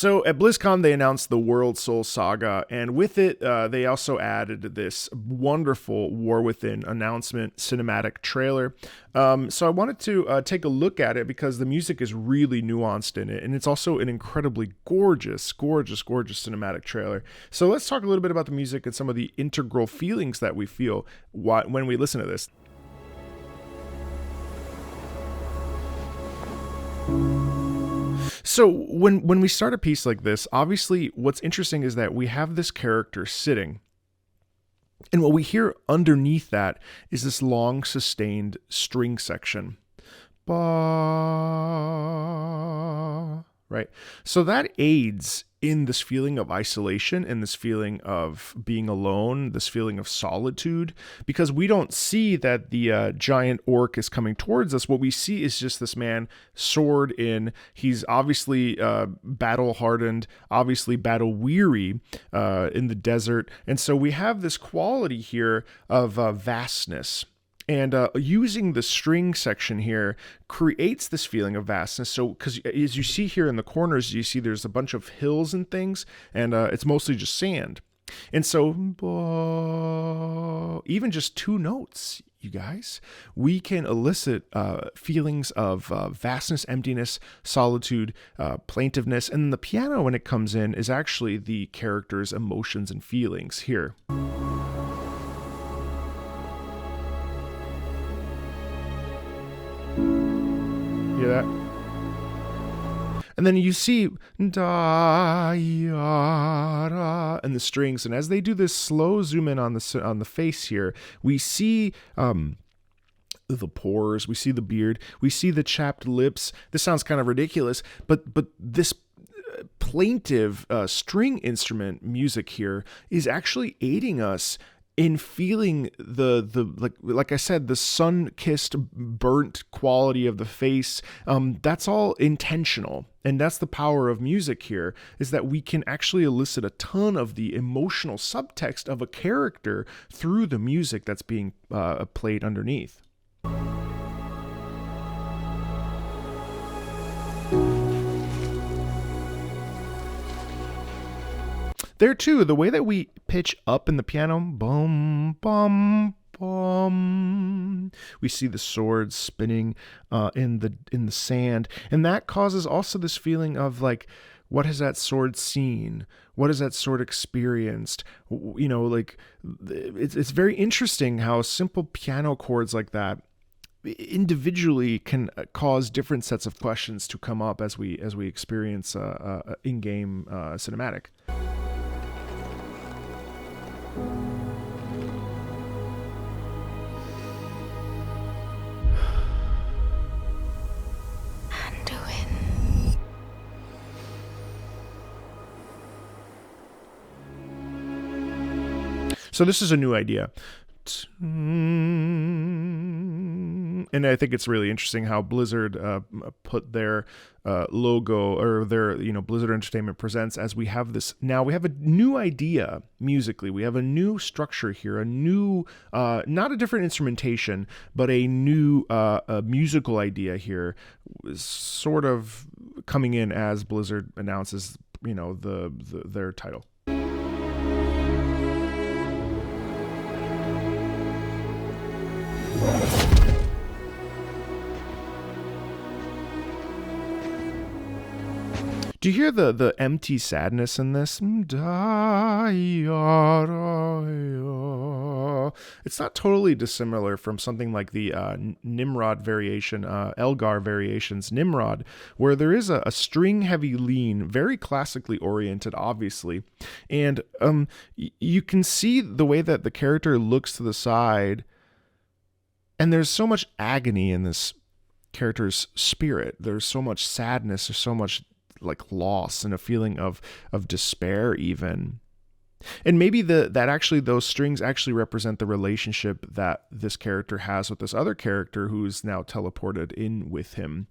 So at BlizzCon, they announced the World Soul Saga, and with it, they also added this wonderful War Within announcement cinematic trailer. So I wanted to take a look at it because the music is really nuanced in it, and it's also an incredibly gorgeous cinematic trailer. So let's talk a little bit about the music and some of the integral feelings that we feel when we listen to this. So when we start a piece like this, obviously what's interesting is that we have this character sitting, and what we hear underneath that is this long sustained string section. Ba, right? So that aids in this feeling of isolation and this feeling of being alone, this feeling of solitude, because we don't see that the giant orc is coming towards us. What we see is just this man, sword in. He's obviously battle hardened, obviously battle weary in the desert. And so we have this quality here of vastness. And using the string section here creates this feeling of vastness. So, because as you see here in the corners, you see there's a bunch of hills and things, and it's mostly just sand. And so, even just two notes, you guys, we can elicit feelings of vastness, emptiness, solitude, plaintiveness. And the piano, when it comes in, is actually the character's emotions and feelings here. That, and then you see da ya and the strings, and as they do this slow zoom in on the face here, we see the pores, we see the beard, we see the chapped lips. This sounds kind of ridiculous, but this plaintive string instrument music here is actually aiding us in feeling the like I said, the sun-kissed, burnt quality of the face. That's all intentional, and that's the power of music here, is that we can actually elicit a ton of the emotional subtext of a character through the music that's being played underneath. There too, the way that we pitch up in the piano, bum, bum, bum, we see the sword spinning in the sand, and that causes also this feeling of like, what has that sword seen? What has that sword experienced? You know, like it's very interesting how simple piano chords like that individually can cause different sets of questions to come up as we experience in-game cinematic. So this is a new idea. And I think it's really interesting how Blizzard put their logo, or their, Blizzard Entertainment Presents, as we have this. Now we have a new idea musically. We have a new structure here, a new, not a different instrumentation, but a new musical idea here, sort of coming in as Blizzard announces, their title. Do you hear the empty sadness in this? It's not totally dissimilar from something like the Nimrod variation, Elgar variations, Nimrod, where there is a string-heavy lean, very classically oriented, obviously. And you can see the way that the character looks to the side, and there's so much agony in this character's spirit. There's so much sadness, there's so much like loss and a feeling of despair even. And maybe that actually those strings actually represent the relationship that this character has with this other character who's now teleported in with him.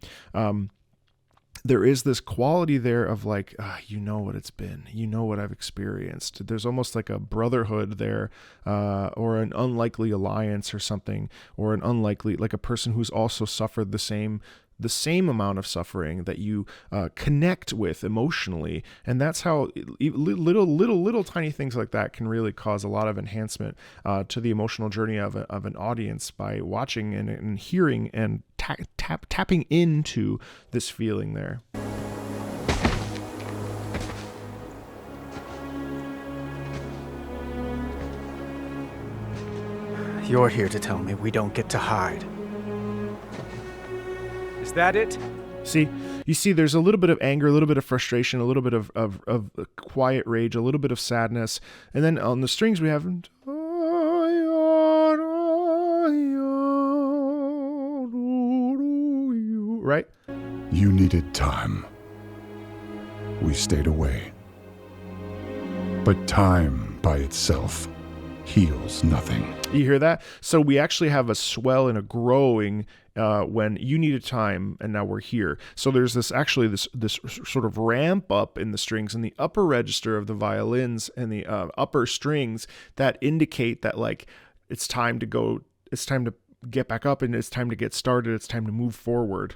There is this quality there of like, you know what it's been, you know what I've experienced. There's almost like a brotherhood there, or an unlikely alliance or something, or an unlikely, like a person who's also suffered the same the same amount of suffering, that you connect with emotionally. And that's how little tiny things like that can really cause a lot of enhancement to the emotional journey of an audience by watching and hearing and tapping into this feeling there. You're here to tell me we don't get to hide. Is that it? You see, there's a little bit of anger, a little bit of frustration, a little bit of quiet rage, a little bit of sadness. And then on the strings we have... Right? You needed time. We stayed away. But time by itself heals nothing. You hear that? So we actually have a swell and a growing when you needed time, and now we're here. So there's this sort of ramp up in the strings in the upper register of the violins and the upper strings that indicate that like it's time to go, it's time to get back up, and it's time to get started, it's time to move forward.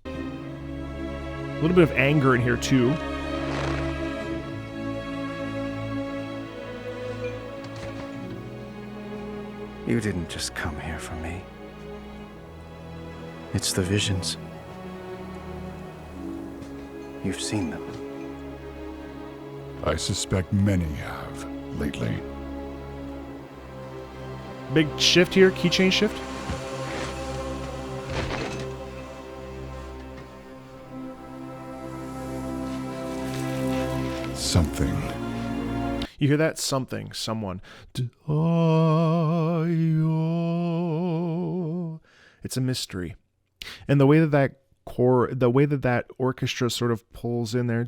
A little bit of anger in here too. You didn't just come here for me. It's the visions. You've seen them. I suspect many have lately. Big shift here, keychain shift. Something. You hear that? Something, someone. It's a mystery. And the way that that orchestra sort of pulls in there,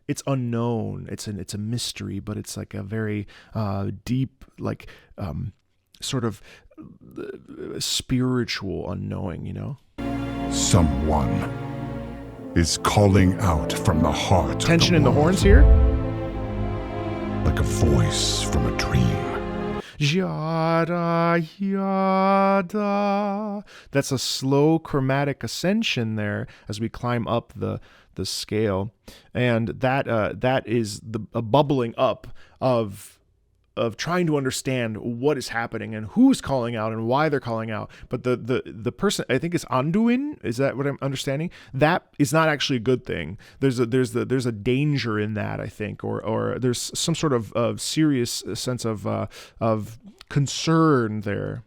it's unknown. It's a mystery, but it's like a very deep, like sort of spiritual unknowing, you know? Someone is calling out from the heart. Tension of the in the world, horns here? like a voice from a dream. Yada, yada. That's a slow chromatic ascension there as we climb up the scale. And that is a bubbling up of trying to understand what is happening and who's calling out and why they're calling out. But the person, I think, is Anduin. Is that what I'm understanding? That is not actually a good thing. There's a danger in that, I think, or there's some sort of serious sense of concern there.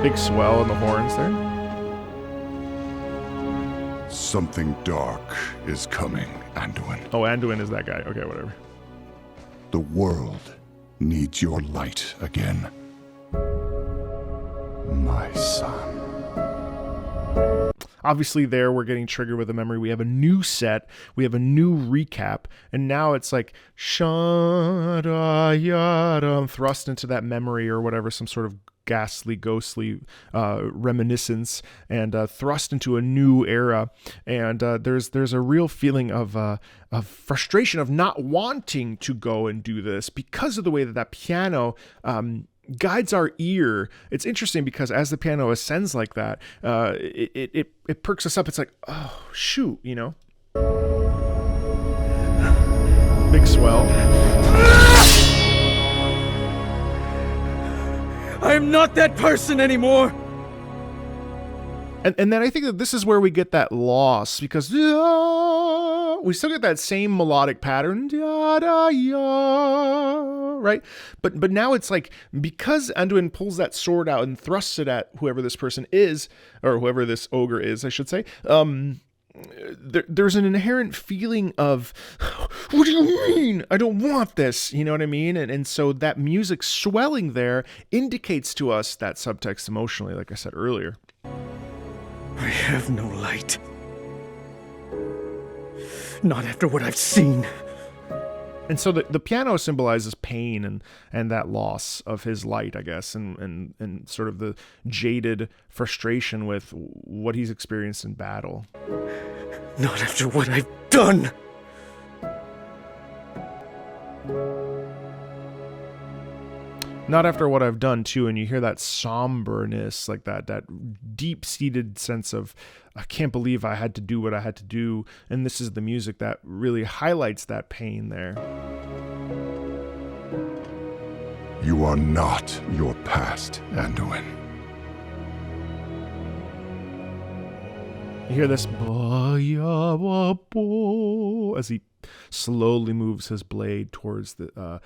Big swell in the horns there. Something dark is coming, Anduin. Oh, Anduin is that guy. Okay, whatever. The world needs your light again, my son. Obviously there we're getting triggered with a memory. We have a new set, we have a new recap, and now it's like shada yada, I'm thrust into that memory or whatever, some sort of ghastly, ghostly reminiscence, and thrust into a new era. And there's a real feeling of frustration of not wanting to go and do this because of the way that piano guides our ear. It's interesting because as the piano ascends like that, it perks us up. It's like, oh shoot, you know. Big swell. I am not that person anymore. And then I think that this is where we get that loss, because we still get that same melodic pattern, right? But now it's like, because Anduin pulls that sword out and thrusts it at whoever this person is, or whoever this ogre is, I should say, there's an inherent feeling of, what do you mean? I don't want this. You know what I mean? And so that music swelling there indicates to us that subtext emotionally, like I said earlier. I have no light. Not after what I've seen. And so the piano symbolizes pain and that loss of his light, I guess, and sort of the jaded frustration with what he's experienced in battle. Not after what I've done. Not after what I've done too. And you hear that somberness, like that deep-seated sense of, I can't believe I had to do what I had to do. And this is the music that really highlights that pain there. You are not your past, Anduin. You hear this as he slowly moves his blade towards the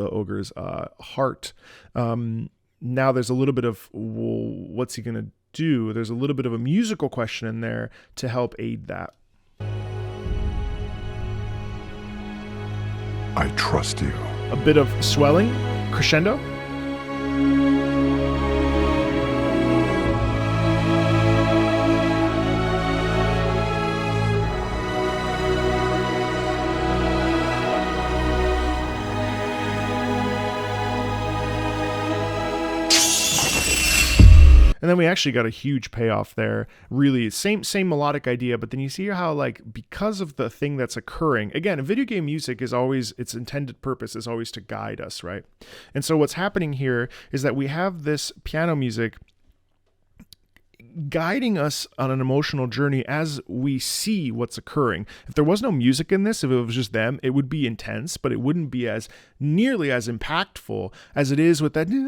ogre's heart. Now there's a little bit of, well, what's he gonna do? There's a little bit of a musical question in there to help aid that. I trust you. A bit of swelling, crescendo. And then we actually got a huge payoff there. Really, same melodic idea, but then you see how, like, because of the thing that's occurring, again, video game music is always, its intended purpose is always to guide us, right? And so what's happening here is that we have this piano music guiding us on an emotional journey as we see what's occurring. If there was no music in this, if it was just them, it would be intense, but it wouldn't be as nearly as impactful as it is with that. You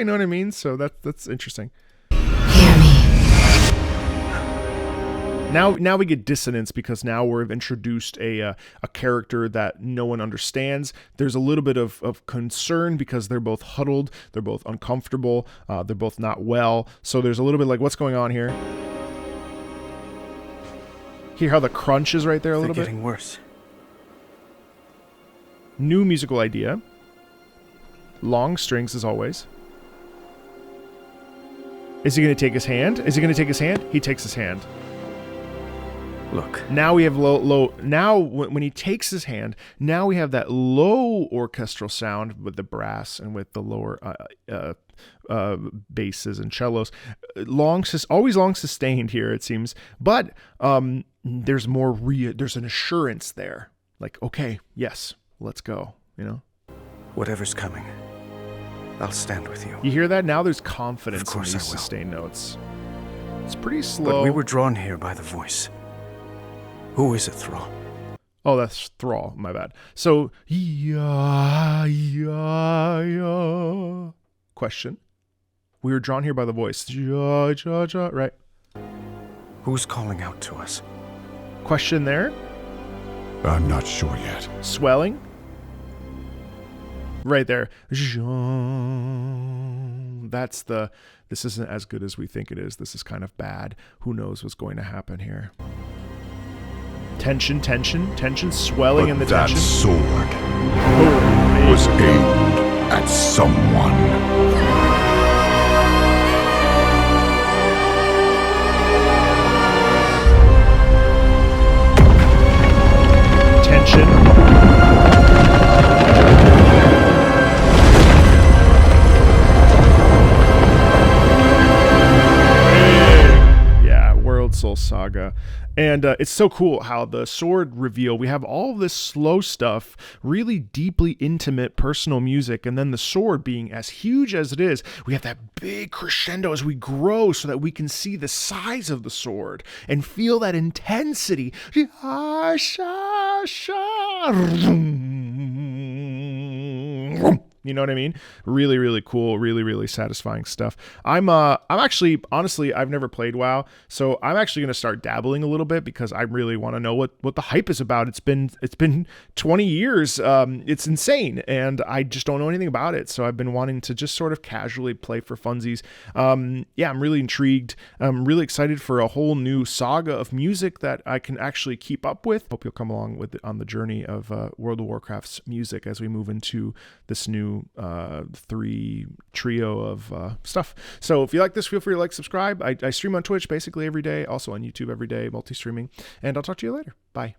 know what I mean? So that's interesting. Hear me. Now we get dissonance because now we've introduced a character that no one understands. There's a little bit of concern because they're both huddled, they're both uncomfortable, they're both not well. So there's a little bit like, what's going on here? Hear how the crunch is right there a little bit? They're getting worse. New musical idea. Long strings as always. Is he going to take his hand? Is he going to take his hand? He takes his hand. Look. Now we have low. Now when he takes his hand, now we have that low orchestral sound with the brass and with the lower basses and cellos. Always long sustained here, it seems. But there's more. There's an assurance there. Like, okay, yes, let's go. You know. Whatever's coming, I'll stand with you. You hear that? Now there's confidence Of course in I these will. sustained notes. It's pretty slow. But we were drawn here by the voice. Who is it, Thrall? Oh, that's Thrall. My bad. So, yeah. Question. We were drawn here by the voice. Ja, right? Who's calling out to us? Question there. I'm not sure yet. Swelling. Right there. That's the... This isn't as good as we think it is. This is kind of bad. Who knows what's going to happen here? Tension, swelling But in the that tension. sword Oh, was aimed at someone. tension. Yeah, World Soul Saga. And it's so cool how the sword reveal, we have all of this slow stuff, really deeply intimate personal music, and then the sword being as huge as it is, we have that big crescendo as we grow so that we can see the size of the sword and feel that intensity. You know what I mean? Really, really cool. Really, really satisfying stuff. I'm actually, honestly, I've never played WoW, so I'm actually going to start dabbling a little bit because I really want to know what the hype is about. It's been 20 years. It's insane, and I just don't know anything about it. So I've been wanting to just sort of casually play for funsies. Yeah, I'm really intrigued. I'm really excited for a whole new saga of music that I can actually keep up with. Hope you'll come along with it on the journey of World of Warcraft's music as we move into this new 3 trio of stuff. So if you like this, feel free to like, subscribe. I stream on Twitch basically every day, also on YouTube every day, multi-streaming, and I'll talk to you later.